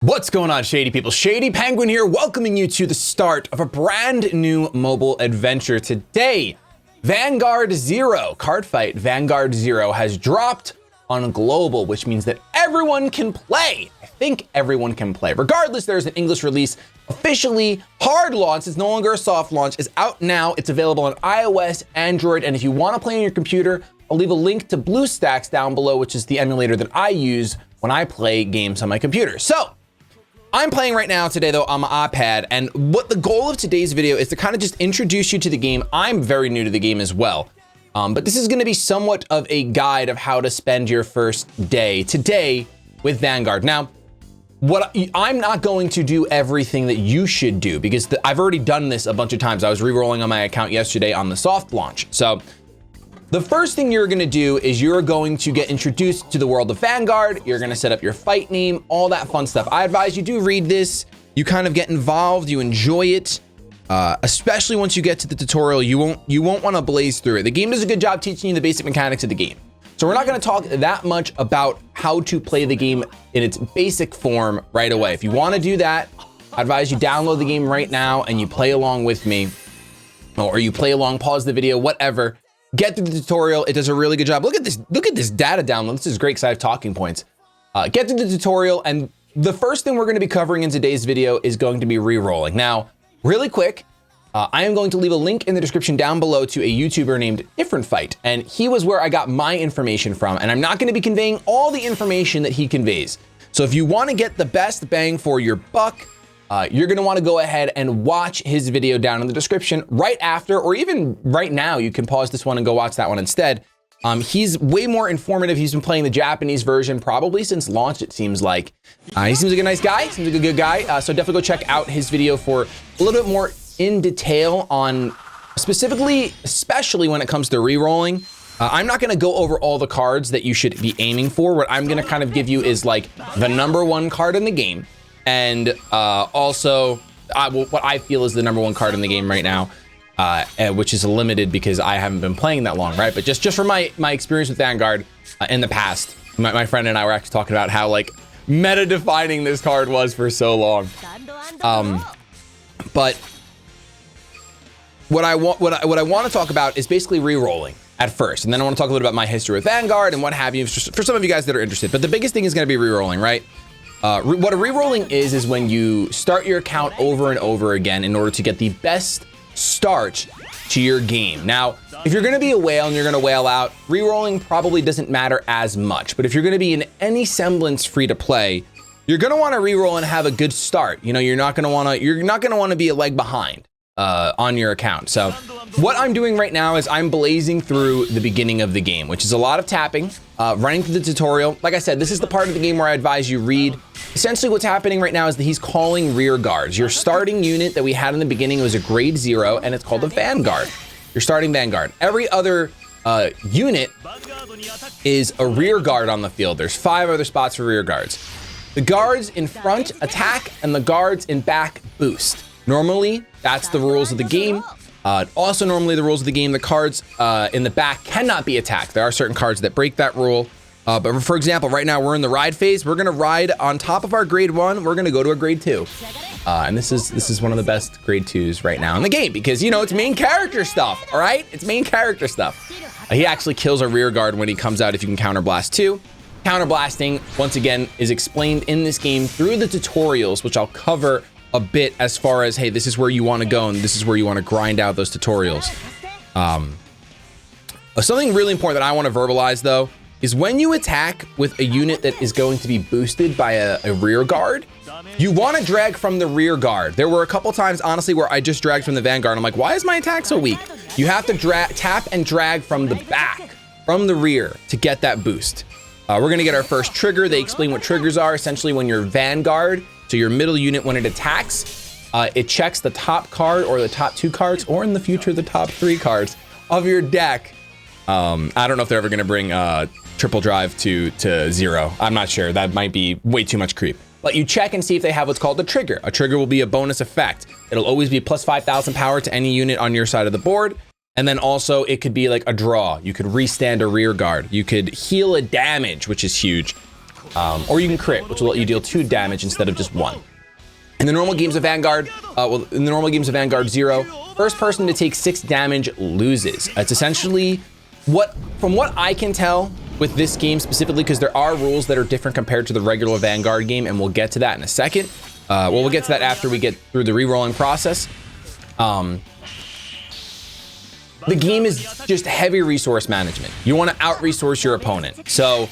What's going on, Shady people? ShadyPenguinn here, welcoming you to the start of a brand new mobile adventure. Today, Vanguard ZERO, Cardfight Vanguard ZERO has dropped on global, which means that everyone can play. I think everyone can play. Regardless, there's an English release, officially hard launch. It's no longer a soft launch. It's out now. It's available on iOS, Android, and if you want to play on your computer, I'll leave a link to BlueStacks down below, which is the emulator that I use when I play games on my computer. So, I'm playing right now today though on my iPad, and what the goal of today's video is to kind of just introduce you to the game. I'm very new to the game as well, but this is going to be somewhat of a guide of how to spend your first day today with Vanguard. Now, I'm not going to do everything that you should do because I've already done this a bunch of times. I was re-rolling on my account yesterday on the soft launch. So the first thing you're gonna do is you're going to get introduced to the world of Vanguard. You're gonna set up your fight name, all that fun stuff. I advise you do read this. You kind of get involved, you enjoy it, especially once you get to the tutorial. You won't wanna blaze through it. The game does a good job teaching you the basic mechanics of the game. So we're not gonna talk that much about how to play the game in its basic form right away. If you wanna do that, I advise you download the game right now and you play along with me, or you play along, pause the video, whatever. Get through the tutorial. It does a really good job. Look at this data download. This is great because I have talking points. Get through the tutorial, and the first thing we're going to be covering in today's video is going to be re-rolling. Now, really quick, I am going to leave a link in the description down below to a YouTuber named Different Fight, and he was where I got my information from, and I'm not going to be conveying all the information that he conveys. So if you want to get the best bang for your buck, you're gonna wanna go ahead and watch his video down in the description right after, or even right now. You can pause this one and go watch that one instead. He's way more informative. He's been playing the Japanese version probably since launch, it seems like. He seems like a nice guy, seems like a good guy. So definitely go check out his video for a little bit more in detail on especially when it comes to re-rolling. I'm not gonna go over all the cards that you should be aiming for. What I'm gonna kind of give you is like the #1 card in the game. And also, what I feel is the #1 card in the game right now, which is limited because I haven't been playing that long, right? But just from my experience with Vanguard in the past, my friend and I were actually talking about how like meta-defining this card was for so long. But what I want to talk about is basically re-rolling at first, and then I want to talk a little about my history with Vanguard and what have you for some of you guys that are interested. But the biggest thing is going to be re-rolling, right? What a re-rolling is when you start your account over and over again in order to get the best start to your game. Now, if you're gonna be a whale and you're gonna whale out, re-rolling probably doesn't matter as much. But if you're gonna be in any semblance free to play, you're gonna wanna re-roll and have a good start. You know, you're not gonna wanna be a leg behind on your account. So what I'm doing right now is I'm blazing through the beginning of the game, which is a lot of tapping, running through the tutorial. Like I said, this is the part of the game where I advise you read. Essentially what's happening right now is that he's calling rear guards. Your starting unit that we had in the beginning was a grade 0, and it's called a Vanguard. Your starting Vanguard. Every other unit is a rear guard on the field. There's 5 other spots for rear guards. The guards in front attack, and the guards in back boost. Normally, that's the rules of the game. Also, normally the rules of the game, the cards in the back cannot be attacked. There are certain cards that break that rule. But for example, right now we're in the ride phase. We're gonna ride on top of our grade 1. We're gonna go to a grade 2. And this is one of the best grade 2s right now in the game because, you know, it's main character stuff, all right? It's main character stuff. He actually kills a rear guard when he comes out if you can counterblast too. Counterblasting, once again, is explained in this game through the tutorials, which I'll cover a bit as far as, hey, this is where you want to go and this is where you want to grind out those tutorials. Something really important that I want to verbalize though is when you attack with a unit that is going to be boosted by a rear guard, you want to drag from the rear guard. There were a couple times, honestly, where I just dragged from the Vanguard. I'm like, why is my attack so weak? You have to tap and drag from the back, from the rear to get that boost. We're going to get our first trigger. They explain what triggers are. Essentially, when your Vanguard, so your middle unit, when it attacks, it checks the top card or the top 2 cards, or in the future, the top 3 cards of your deck. I don't know if they're ever going to bring triple drive to 0. I'm not sure. That might be way too much creep. But you check and see if they have what's called a trigger. A trigger will be a bonus effect. It'll always be plus 5,000 power to any unit on your side of the board. And then also it could be like a draw. You could restand a rear guard. You could heal a damage, which is huge. Or you can crit, which will let you deal 2 damage instead of just 1. In the normal games of Vanguard, Vanguard Zero, first person to take 6 damage loses. It's essentially from what I can tell with this game specifically, because there are rules that are different compared to the regular Vanguard game, and we'll get to that in a second. Well, we'll get to that after we get through the rerolling process. The game is just heavy resource management. You want to out-resource your opponent. So,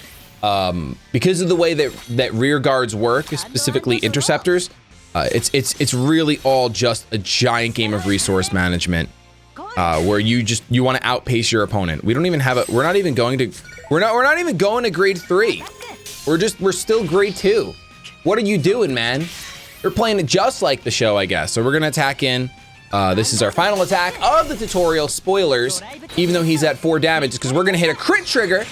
because of the way that rear guards work, specifically interceptors, it's really all just a giant game of resource management, where you want to outpace your opponent. We don't even have we're not even going to grade 3. We're still grade 2. What are you doing, man? You're playing it just like the show, I guess. So we're gonna attack in. This is our final attack of the tutorial. Spoilers, even though he's at 4 damage, because we're gonna hit a crit trigger.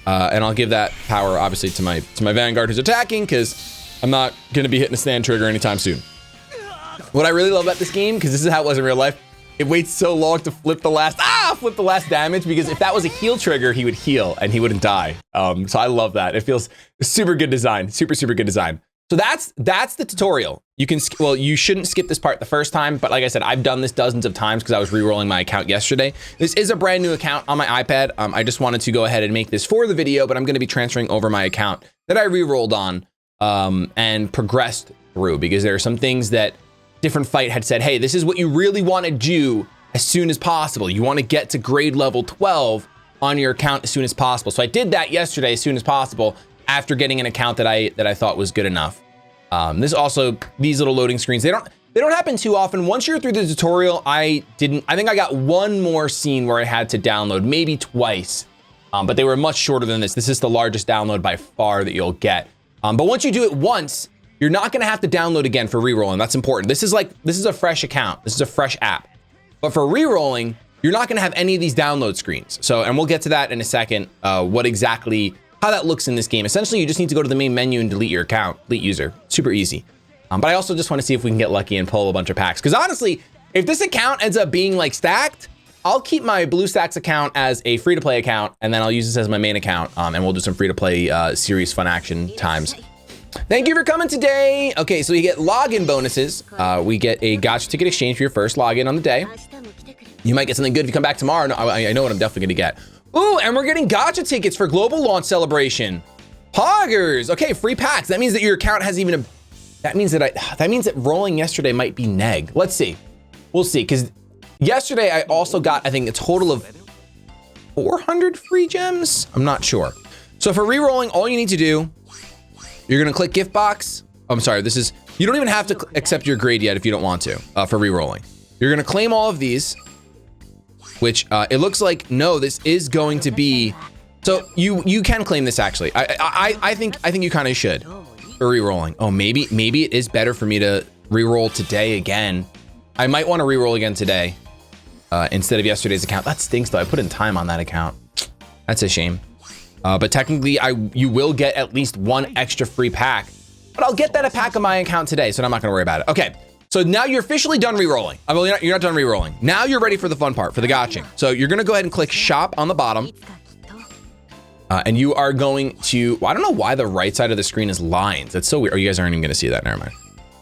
And I'll give that power obviously to my Vanguard who's attacking, because I'm not gonna be hitting a stand trigger anytime soon. What I really love about this game, because this is how it was in real life, it waits so long to flip the last damage, because if that was a heal trigger, he would heal and he wouldn't die. So I love that. It feels super good design, super good design. So that's the tutorial. You shouldn't skip this part the first time, but like I said, I've done this dozens of times because I was re-rolling my account yesterday. This is a brand new account on my iPad. I just wanted to go ahead and make this for the video, but I'm gonna be transferring over my account that I re-rolled on and progressed through, because there are some things that different fight had said, hey, this is what you really want to do as soon as possible. You want to get to grade level 12 on your account as soon as possible. So I did that yesterday as soon as possible, after getting an account that I thought was good enough. These little loading screens, they don't happen too often. Once you're through the tutorial, I think I got one more scene where I had to download, maybe twice, but they were much shorter than this. This is the largest download by far that you'll get. But once you do it once, you're not gonna have to download again for rerolling. That's important. This is a fresh account. This is a fresh app. But for rerolling, you're not gonna have any of these download screens. So, and we'll get to that in a second, how that looks in this game. Essentially, you just need to go to the main menu and delete your account, delete user. Super easy. But I also just want to see if we can get lucky and pull a bunch of packs. Because honestly, if this account ends up being like stacked, I'll keep my BlueStacks account as a free-to-play account, and then I'll use this as my main account, and we'll do some free-to-play series fun action times. Thank you for coming today. Okay, so you get login bonuses. We get a gotcha ticket exchange for your first login on the day. You might get something good if you come back tomorrow. No, I know what I'm definitely gonna get. Ooh, and we're getting gotcha tickets for global launch celebration. Poggers. Okay, free packs. That means that your account has even that means that rolling yesterday might be neg. Let's see. We'll see, because yesterday I also got, I think, a total of 400 free gems. I'm not sure. So for re-rolling, all you need to do, you're gonna click gift box. Oh, I'm sorry, you don't even have to accept your grade yet if you don't want to, for re-rolling. You're gonna claim all of these, which it looks like, no, this is going to be, so you can claim this actually. I think you kind of should for re-rolling. Oh, maybe it is better for me to re-roll today again. I might want to re-roll again today instead of yesterday's account. That stinks though, I put in time on that account. That's a shame. But technically you will get at least one extra free pack, but I'll get that a pack on my account today, so I'm not gonna worry about it. Okay. So now you're officially done re-rolling. I mean, you're not done re-rolling. Now you're ready for the fun part, for the gotching. So you're gonna go ahead and click shop on the bottom. And you are going to, well, I don't know why the right side of the screen is lines. That's so weird. Oh, you guys aren't even gonna see that, never mind.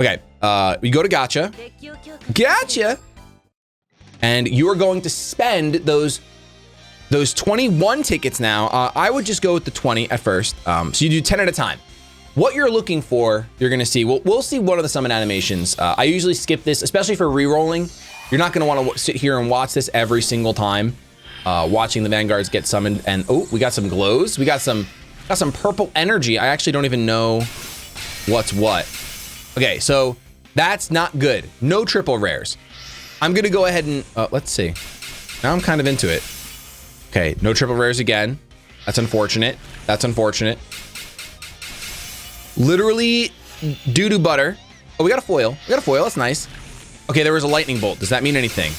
Okay, you go to gotcha. Gotcha. And you are going to spend those 21 tickets now. I would just go with the 20 at first. So you do 10 at a time. What you're looking for, you're gonna see, we'll see one of the summon animations. I usually skip this, especially for re-rolling. You're not gonna wanna sit here and watch this every single time, watching the Vanguards get summoned. And oh, we got some glows. We got some purple energy. I actually don't even know what's what. Okay, so that's not good. No triple rares. I'm gonna go ahead and, let's see. Now I'm kind of into it. Okay, no triple rares again. That's unfortunate. That's unfortunate. Literally doo-doo butter. Oh, we got a foil. We got a foil, that's nice. Okay, there was a lightning bolt. Does that mean anything?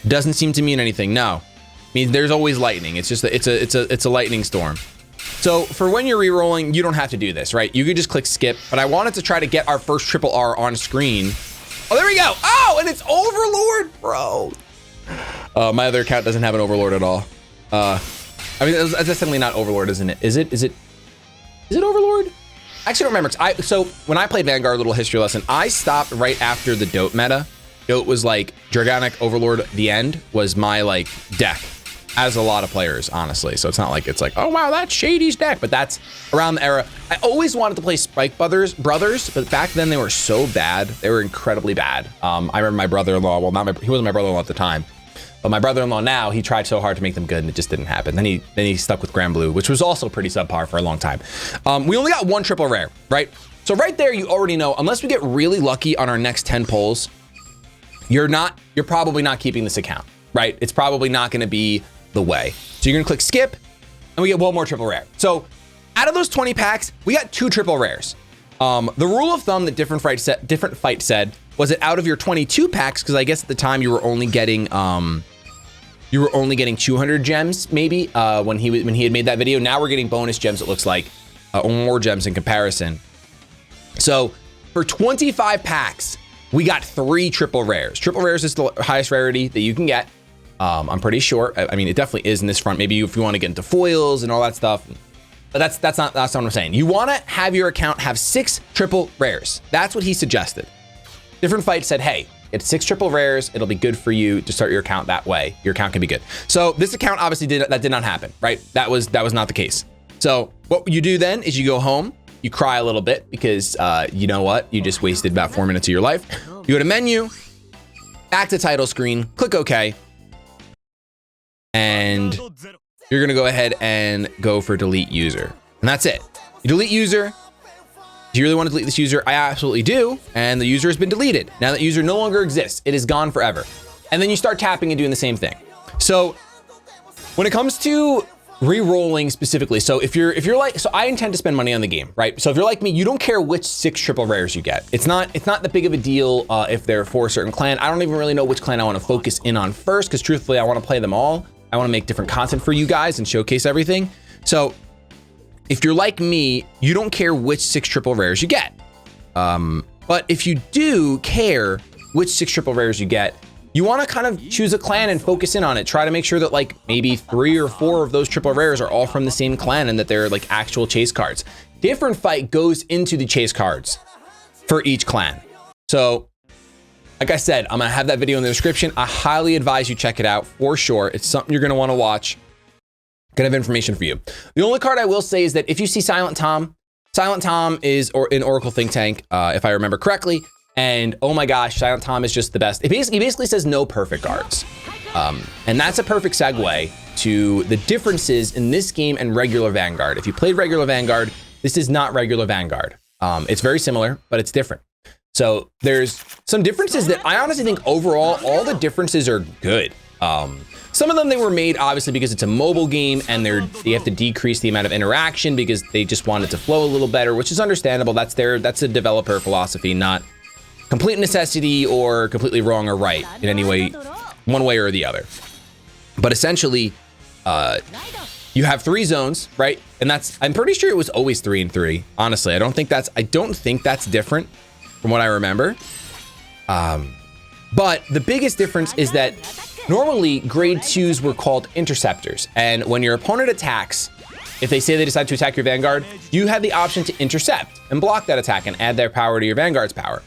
Doesn't seem to mean anything, no. I mean, there's always lightning. It's just, it's a lightning storm. So for when you're re-rolling, you don't have to do this, right? You could just click skip, but I wanted to try to get our first triple R on screen. Oh, there we go. Oh, and it's Overlord, bro. My other account doesn't have an Overlord at all. I mean, that's definitely not Overlord, isn't it? Is it? Is it Overlord? I actually don't remember. So when I played Vanguard, little history lesson, I stopped right after the Dote meta. Dote was like Dragonic Overlord. The end was my like deck, as a lot of players, honestly. So it's not like it's like, oh wow, that's Shady's deck, but that's around the era. I always wanted to play Spike Brothers, but back then they were so bad. They were incredibly bad. I remember my brother-in-law. Well, he wasn't my brother-in-law at the time, but my brother-in-law now, he tried so hard to make them good and it just didn't happen. Then he stuck with Grand Blue, which was also pretty subpar for a long time. We only got one triple rare, right? So right there, you already know, unless we get really lucky on our next 10 pulls, you're probably not keeping this account, right? It's probably not gonna be the way. So you're gonna click skip and we get one more triple rare. So out of those 20 packs, we got 2 triple rares. The rule of thumb that different fight said was that out of your 22 packs, because I guess at the time you were only getting 200 gems maybe when he had made that video. Now we're getting bonus gems, it looks like, or more gems in comparison. So for 25 packs, we got 3 triple rares. Triple rares is the highest rarity that you can get. I'm pretty sure. I mean, it definitely is in this front. Maybe if you want to get into foils and all that stuff, but that's not what I'm saying. You want to have your account have 6 triple rares. That's what he suggested. Different fights said, hey, it's 6 triple rares. It'll be good for you to start your account that way. Your account can be good. So this account obviously did not happen, right? That was not the case. So what you do then is you go home, you cry a little bit because you know what? You just wasted about 4 minutes of your life. You go to menu, back to title screen, click OK. And you're gonna go ahead and go for delete user. And that's it. You delete user. Do you really want to delete this user? I absolutely do. And the user has been deleted. Now that user no longer exists. It is gone forever. And then you start tapping and doing the same thing. So when it comes to re-rolling specifically, so if you're like, so I intend to spend money on the game, right? So if you're like me, you don't care which 6 triple rares you get. It's not that big of a deal if they're for a certain clan. I don't even really know which clan I want to focus in on first, because truthfully, I want to play them all. I want to make different content for you guys and showcase everything. So if you're like me, you don't care which 6 triple rares you get. But if you do care which 6 triple rares you get, you want to kind of choose a clan and focus in on it. Try to make sure that like maybe 3 or 4 of those triple rares are all from the same clan and that they're like actual chase cards. Different fight goes into the chase cards for each clan. So like I said, I'm gonna have that video in the description. I highly advise you check it out for sure. It's something you're gonna wanna watch. Gonna have information for you. The only card I will say is that if you see Silent Tom is an Oracle think tank, if I remember correctly. And oh my gosh, Silent Tom is just the best. He basically says no perfect cards. And that's a perfect segue to the differences in this game and regular Vanguard. If you played regular Vanguard, this is not regular Vanguard. It's very similar, but it's different. So there's some differences that I honestly think overall, all the differences are good. Some of them, they were made obviously because it's a mobile game and they have to decrease the amount of interaction because they just want it to flow a little better, which is understandable. That's a developer philosophy, not complete necessity or completely wrong or right in any way, one way or the other. But essentially, you have 3 zones, right? And I'm pretty sure it was always 3 and 3. Honestly, I don't think that's different from what I remember. But the biggest difference is that normally grade 2s were called interceptors. And when your opponent attacks, if they say they decide to attack your Vanguard, you have the option to intercept and block that attack and add their power to your Vanguard's power.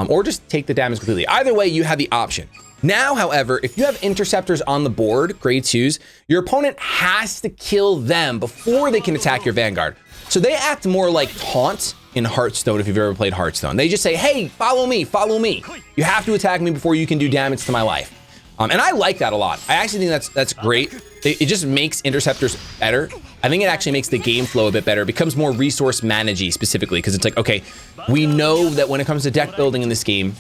Or just take the damage completely. Either way, you have the option. Now, however, if you have interceptors on the board, grade 2s, your opponent has to kill them before they can attack your Vanguard. So they act more like taunt in Hearthstone, if you've ever played Hearthstone. They just say, hey, follow me, follow me. You have to attack me before you can do damage to my life. And I like that a lot. I actually think that's great. It just makes interceptors better. I think it actually makes the game flow a bit better. It becomes more resource managey specifically, because it's like, okay, we know that when it comes to deck building in this game,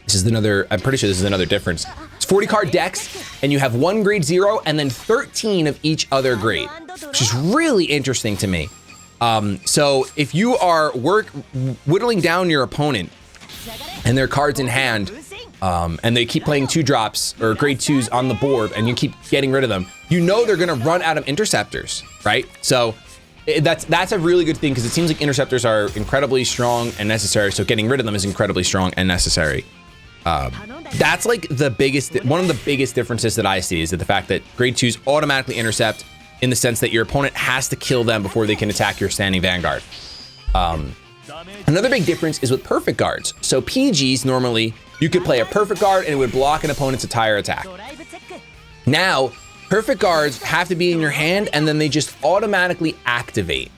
I'm pretty sure this is another difference. It's 40 card decks, and you have 1 grade 0 and then 13 of each other grade, which is really interesting to me. So if you are whittling down your opponent and their cards in hand, and they keep playing 2-drops or grade 2s on the board and you keep getting rid of them, you know they're gonna run out of interceptors, right? So that's a really good thing because it seems like interceptors are incredibly strong and necessary, so getting rid of them is incredibly strong and necessary. That's like one of the biggest differences that I see is that the fact that grade 2s automatically intercept in the sense that your opponent has to kill them before they can attack your standing Vanguard. Another big difference is with perfect guards. So PGs, normally, you could play a perfect guard and it would block an opponent's entire attack. Now, perfect guards have to be in your hand and then they just automatically activate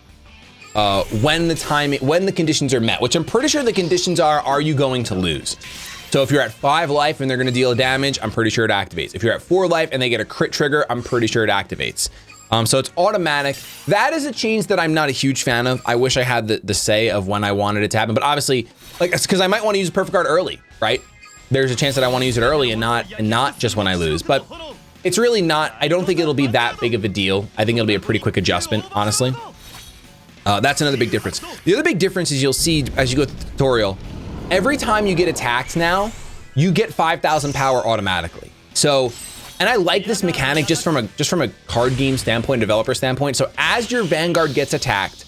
when the conditions are met, which I'm pretty sure the conditions are you going to lose? So if you're at 5 life and they're gonna deal damage, I'm pretty sure it activates. If you're at 4 life and they get a crit trigger, I'm pretty sure it activates. So it's automatic. That is a change that I'm not a huge fan of. I wish I had the say of when I wanted it to happen, but obviously, like, it's because I might want to use a perfect guard early, right? There's a chance that I want to use it early and not just when I lose, but it's really not, I don't think it'll be that big of a deal. I think it'll be a pretty quick adjustment, honestly. That's another big difference. The other big difference is you'll see as you go through the tutorial, every time you get attacked now, you get 5,000 power automatically. So, and I like this mechanic just from a card game standpoint, developer standpoint. So as your Vanguard gets attacked,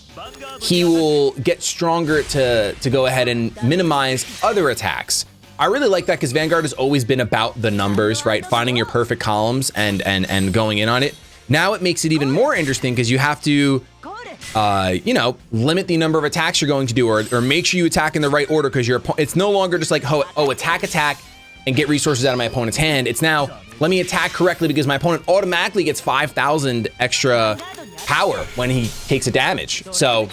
he will get stronger to go ahead and minimize other attacks. I really like that because Vanguard has always been about the numbers, right? Finding your perfect columns and going in on it. Now it makes it even more interesting because you have to, you know, limit the number of attacks you're going to do, or make sure you attack in the right order because it's no longer just like, oh, attack, and get resources out of my opponent's hand. It's now, let me attack correctly because my opponent automatically gets 5,000 extra power when he takes a damage. So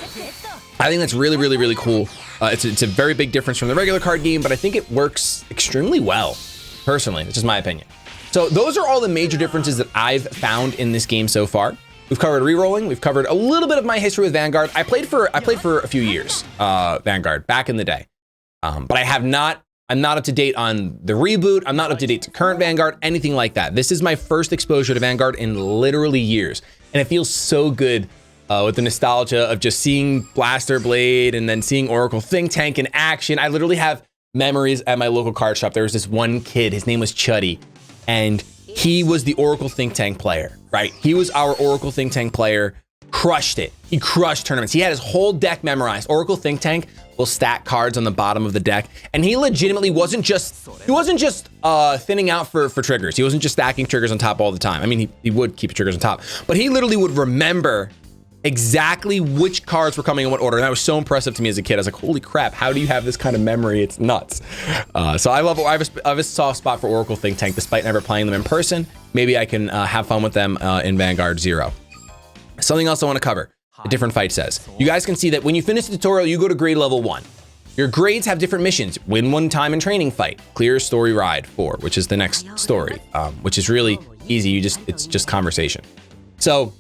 I think that's really, really, really cool. It's a very big difference from the regular card game, but I think it works extremely well, personally. It's just my opinion. So those are all the major differences that I've found in this game so far. We've covered rerolling. We've covered a little bit of my history with Vanguard. I played for a few years, Vanguard, back in the day. But I'm not up to date on the reboot. I'm not up to date to current Vanguard, anything like that. This is my first exposure to Vanguard in literally years. And it feels so good with the nostalgia of just seeing Blaster Blade and then seeing Oracle Think Tank in action. I literally have memories at my local card shop. There was this one kid, his name was Chuddy, and he was the Oracle Think Tank player, right? He was our Oracle Think Tank player, crushed it. He crushed tournaments. He had his whole deck memorized. Oracle Think Tank will stack cards on the bottom of the deck. And he legitimately wasn't just thinning out for triggers. He wasn't just stacking triggers on top all the time. I mean, he would keep triggers on top, but he literally would remember exactly which cards were coming in what order. And that was so impressive to me as a kid. I was like, holy crap, how do you have this kind of memory? It's nuts. So I have a soft spot for Oracle Think Tank, despite never playing them in person. Maybe I can have fun with them in Vanguard Zero. Something else I want to cover, a different fight says. You guys can see that when you finish the tutorial, you go to grade level 1. Your grades have different missions. Win 1 time in training fight, clear story ride 4, which is the next story, which is really easy. It's just conversation. So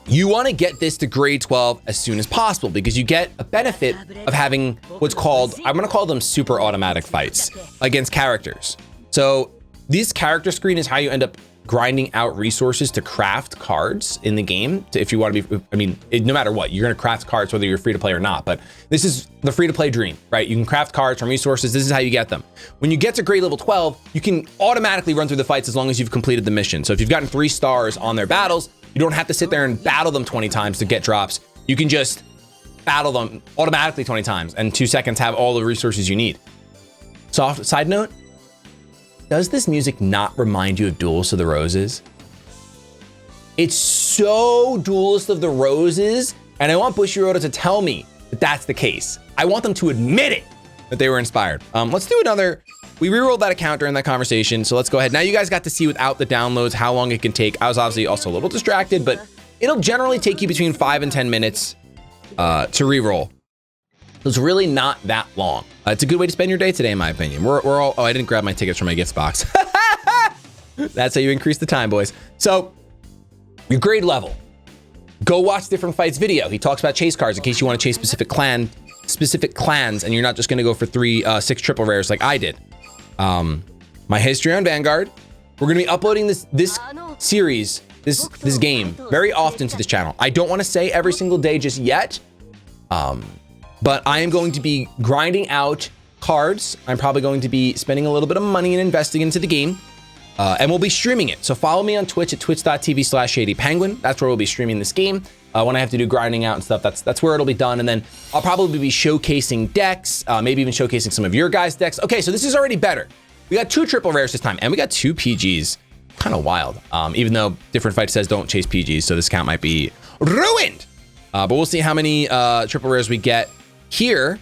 you want to get this to grade 12 as soon as possible because you get a benefit of having what's called, I'm going to call them super automatic fights against characters. So this character screen is how you end up grinding out resources to craft cards in the game. If you want to be, I mean, no matter what, you're going to craft cards whether you're free to play or not, but this is the free to play dream, right? You can craft cards from resources. This is how you get them. When you get to grade level 12, you can automatically run through the fights as long as you've completed the mission. So if you've gotten 3 stars on their battles, you don't have to sit there and battle them 20 times to get drops. You can just battle them automatically 20 times and 2 seconds have all the resources you need. Soft side note, does this music not remind you of Duelist of the Roses? It's so Duelist of the Roses, and I want Bushiroad to tell me that that's the case. I want them to admit it, that they were inspired. Let's do another. We rerolled that account during that conversation, so let's go ahead. Now you guys got to see without the downloads how long it can take. I was obviously also a little distracted, but it'll generally take you between 5 and 10 minutes to reroll. It's really not that long. It's a good way to spend your day today, in my opinion. We're all, oh, I didn't grab my tickets from my gift box. That's how you increase the time, boys. So your grade level, go watch Different Fights video. He talks about chase cards in case you want to chase specific clans, and you're not just going to go for 6 triple rares like I did. My history on Vanguard. We're going to be uploading this series, this game very often to this channel. I don't want to say every single day just yet. But I am going to be grinding out cards. I'm probably going to be spending a little bit of money and investing into the game. And we'll be streaming it. So follow me on Twitch at twitch.tv/ShadyPenguinn. That's where we'll be streaming this game. When I have to do grinding out and stuff, that's where it'll be done. And then I'll probably be showcasing decks, maybe even showcasing some of your guys' decks. Okay, so this is already better. We got 2 triple rares this time, and we got 2 PGs. kind of wild. Even though different fight says don't chase PGs, so this account might be ruined. But we'll see how many triple rares we get here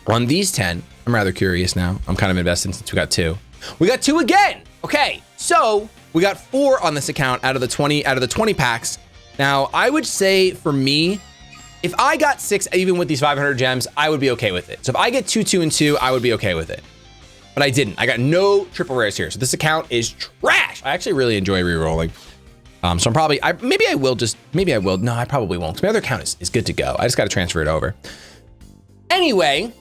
on these 10. I'm rather curious now. I'm kind of invested since we got 2. We got 2 again. Okay, so we got 4 on this account out of the 20 packs. Now, I would say for me, if I got 6, even with these 500 gems, I would be okay with it. So if I get 2, 2, and 2, I would be okay with it. But I didn't. I got no triple rares here. So this account is trash. I actually really enjoy rerolling. So I'm probably, maybe I will. No, I probably won't. Because my other account is good to go. I just got to transfer it over. Anyway,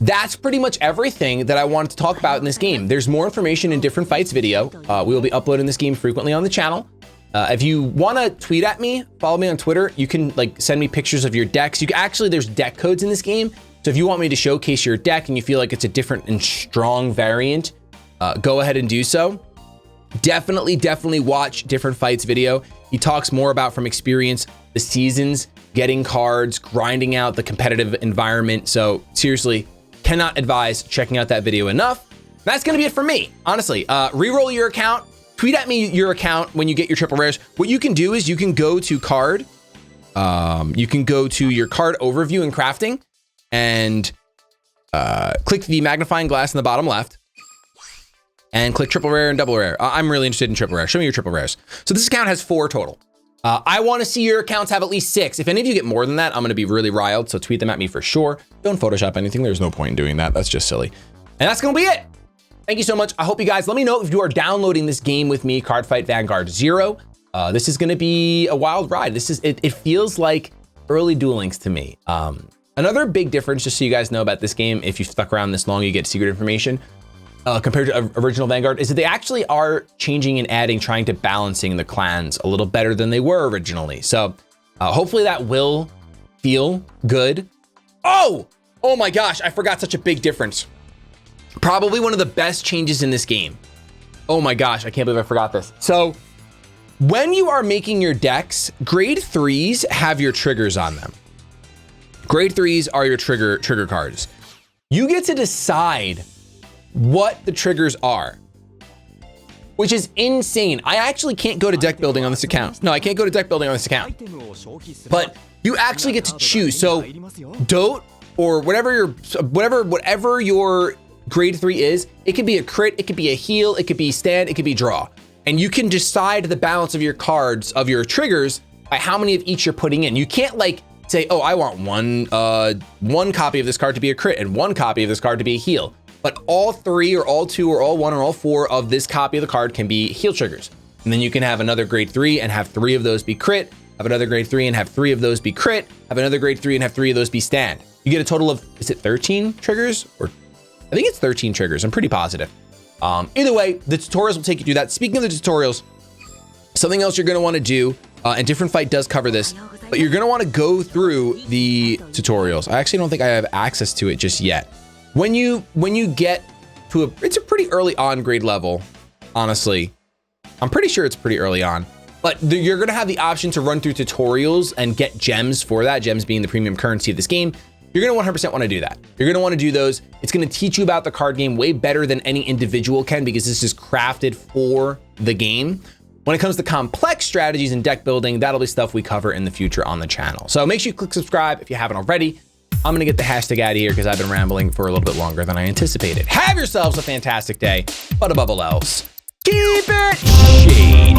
that's pretty much everything that I wanted to talk about in this game. There's more information in different fights video. We will be uploading this game frequently on the channel. If you want to tweet at me, follow me on Twitter. You can like send me pictures of your decks. There's deck codes in this game. So if you want me to showcase your deck and you feel like it's a different and strong variant, go ahead and do so. Definitely watch different fights video. He talks more about from experience, the seasons, getting cards, grinding out the competitive environment. So seriously, cannot advise checking out that video enough. That's gonna be it for me, honestly. Reroll your account, tweet at me your account when you get your triple rares. What you can do is you can go to card, you can go to your card overview and crafting and click the magnifying glass in the bottom left and click triple rare and double rare. I'm really interested in triple rare. Show me your triple rares. So this account has 4 total. I want to see your accounts have at least 6. If any of you get more than that, I'm going to be really riled. So tweet them at me for sure. Don't Photoshop anything. There's no point in doing that. That's just silly. And that's going to be it. Thank you so much. I hope you guys let me know if you are downloading this game with me, Cardfight Vanguard ZERO. This is going to be a wild ride. It feels like early Duel Links to me. Another big difference, just so you guys know about this game, if you've stuck around this long, you get secret information. Compared to original Vanguard, is that they actually are changing and adding, trying to balancing the clans a little better than they were originally. So hopefully that will feel good. Oh my gosh, I forgot such a big difference. Probably one of the best changes in this game. Oh my gosh, I can't believe I forgot this. So when you are making your decks, grade 3s have your triggers on them. Grade 3s are your trigger cards. You get to decide what the triggers are, which is insane. I actually can't go to deck building on this account. No, I can't go to deck building on this account, but you actually get to choose. So dote or whatever your grade 3 is, it could be a crit, it could be a heal, it could be stand, it could be draw. And you can decide the balance of your cards, of your triggers, by how many of each you're putting in. You can't like say, oh, I want one copy of this card to be a crit and 1 copy of this card to be a heal. But all 3 or all 2 or all 1 or all 4 of this copy of the card can be heal triggers. And then you can have another grade 3 and have 3 of those be crit, have another grade 3 and have 3 of those be crit, have another grade 3 and have 3 of those be stand. You get a total of, is it 13 triggers? Or I think it's 13 triggers, I'm pretty positive. Either way, the tutorials will take you through that. Speaking of the tutorials, something else you're gonna wanna do, and Different Fight does cover this, but you're gonna wanna go through the tutorials. I actually don't think I have access to it just yet. When you get to it's a pretty early on grade level, honestly. I'm pretty sure it's pretty early on, but you're gonna have the option to run through tutorials and get gems for that, gems being the premium currency of this game. You're gonna 100% wanna do that. You're gonna wanna do those. It's gonna teach you about the card game way better than any individual can because this is crafted for the game. When it comes to complex strategies and deck building, that'll be stuff we cover in the future on the channel. So make sure you click subscribe if you haven't already. I'm gonna get the hashtag out of here because I've been rambling for a little bit longer than I anticipated. Have yourselves a fantastic day, but above all else, keep it shady.